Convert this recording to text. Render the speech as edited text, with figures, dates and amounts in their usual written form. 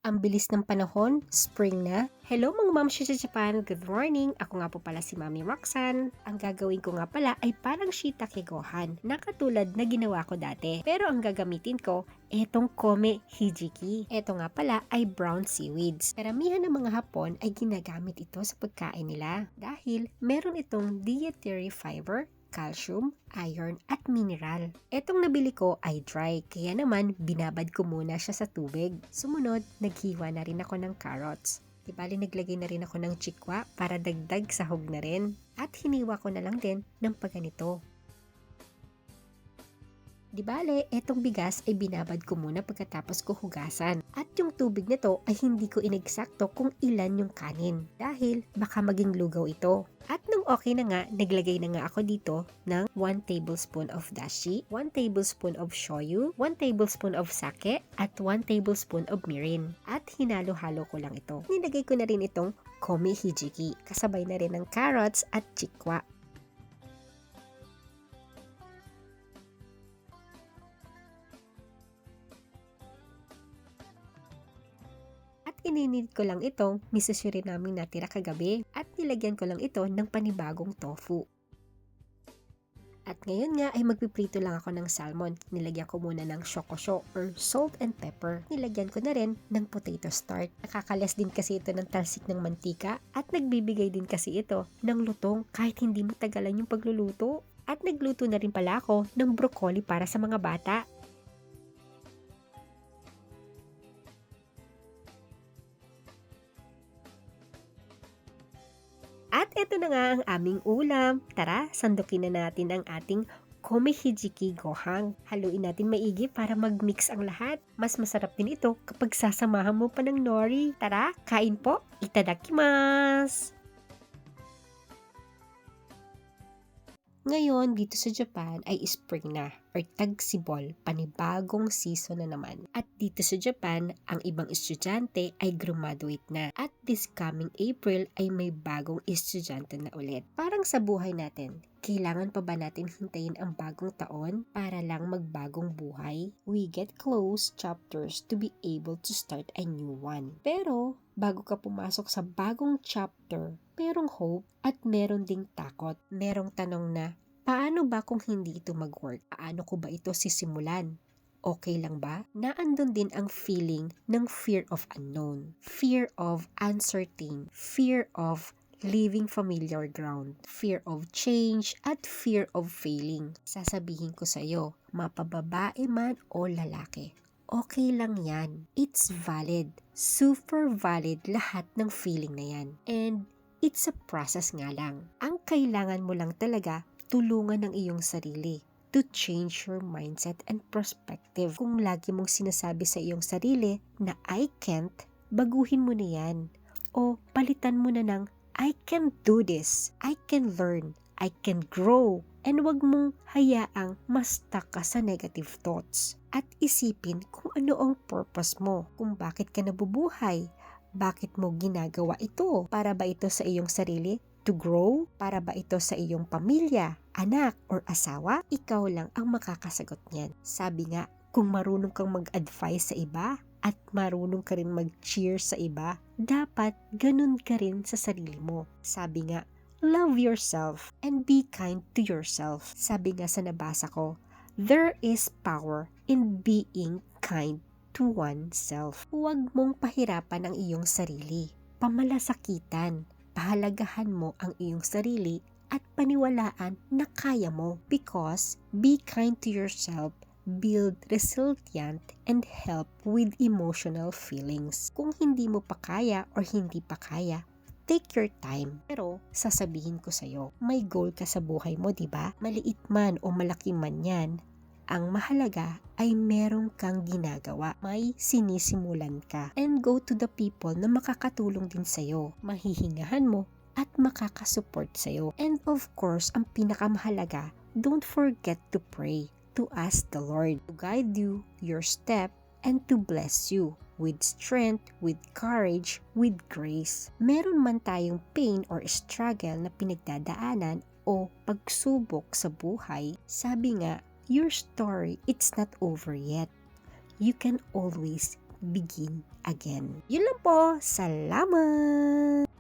Ang bilis ng panahon, spring na. Hello mga mamshi sa Japan, good morning! Ako nga po pala si Mami Roxanne. Ang gagawin ko nga pala ay parang shiitake gohan, na katulad na ginawa ko dati. Pero ang gagamitin ko, etong Kome Hijiki. Eto nga pala ay brown seaweeds. Karamihan ng mga Hapon ay ginagamit ito sa pagkain nila dahil meron itong dietary fiber, calcium, iron at mineral. Etong nabili ko ay dry, kaya naman binabad ko muna siya sa tubig. Sumunod, naghiwa na rin ako ng carrots. Di bali naglagay na rin ako ng chikwa para dagdag sahog na rin. At hiniwa ko na lang din ng paganito. Di bale, etong bigas ay binabad ko muna pagkatapos ko hugasan. At yung tubig nito ay hindi ko ineksakto kung ilan yung kanin dahil baka maging lugaw ito. At nung okay na nga, naglagay na nga ako dito ng 1 tablespoon of dashi, 1 tablespoon of shoyu, 1 tablespoon of sake, at 1 tablespoon of mirin. At hinalo-halo ko lang ito. Nilagay ko na rin itong Kome Hijiki, kasabay na rin ng carrots at chikwa. Ininit ko lang itong miso namin natira kagabi at nilagyan ko lang ito ng panibagong tofu. At ngayon nga ay magpiprito lang ako ng salmon. Nilagyan ko muna ng shokosho or salt and pepper. Nilagyan ko na rin ng potato starch. Nakakalas din kasi ito ng talsik ng mantika at nagbibigay din kasi ito ng lutong kahit hindi matagalan yung pagluluto. At nagluto na rin pala ako ng broccoli para sa mga bata. At eto na nga ang aming ulam. Tara, sandukin na natin ang ating Kome Hijiki Gohan. Haluin natin maigi para mag-mix ang lahat. Mas masarap din ito kapag sasamahan mo pa ng nori. Tara, kain po! Itadakimasu! Ngayon, dito sa Japan ay spring na or tagsibol, panibagong season na naman. At dito sa Japan, ang ibang estudyante ay graduate na. At this coming April ay may bagong estudyante na ulit. Parang sa buhay natin, kailangan pa ba natin hintayin ang bagong taon para lang magbagong buhay? We get close chapters to be able to start a new one. Pero, bago ka pumasok sa bagong chapter, merong hope at meron ding takot. Merong tanong na, paano ba kung hindi ito mag-work? Paano ko ba ito sisimulan? Okay lang ba? Naandun din ang feeling ng fear of unknown, fear of uncertain, fear of leaving familiar ground, fear of change, at fear of failing. Sasabihin ko sa iyo, mapababae man o lalaki, okay lang yan. It's valid. Super valid lahat ng feeling na yan. And it's a process nga lang. Ang kailangan mo lang talaga, tulungan ng iyong sarili to change your mindset and perspective. Kung lagi mong sinasabi sa iyong sarili na I can't, baguhin mo na yan. O palitan mo na ng I can do this. I can learn. I can grow. And wag mong hayaang ma-stuck ka sa negative thoughts. At isipin kung ano ang purpose mo, kung bakit ka nabubuhay. Bakit mo ginagawa ito? Para ba ito sa iyong sarili? To grow? Para ba ito sa iyong pamilya, anak, or asawa? Ikaw lang ang makakasagot niyan. Sabi nga, kung marunong kang mag-advise sa iba at marunong ka rin mag-cheer sa iba, dapat ganun ka rin sa sarili mo. Sabi nga, love yourself and be kind to yourself. Sabi nga sa nabasa ko, there is power in being kind to oneself. Huwag mong pahirapan ang iyong sarili. Pamalasakitan. Pahalagahan mo ang iyong sarili at paniwalaan na kaya mo. Because be kind to yourself, build resilient, and help with emotional feelings. Kung hindi mo pa kaya or hindi pa kaya, take your time. Pero sasabihin ko sa'yo, may goal ka sa buhay mo, diba? Maliit man o malaki man yan, ang mahalaga ay merong kang ginagawa. May sinisimulan ka. And go to the people na makakatulong din sa'yo. Mahihingahan mo at makakasupport sa'yo. And of course, ang pinakamahalaga, don't forget to pray. To ask the Lord to guide you, your step, and to bless you with strength, with courage, with grace. Meron man tayong pain or struggle na pinagdadaanan o pagsubok sa buhay, sabi nga, your story, it's not over yet. You can always begin again. Yun lang po. Salamat!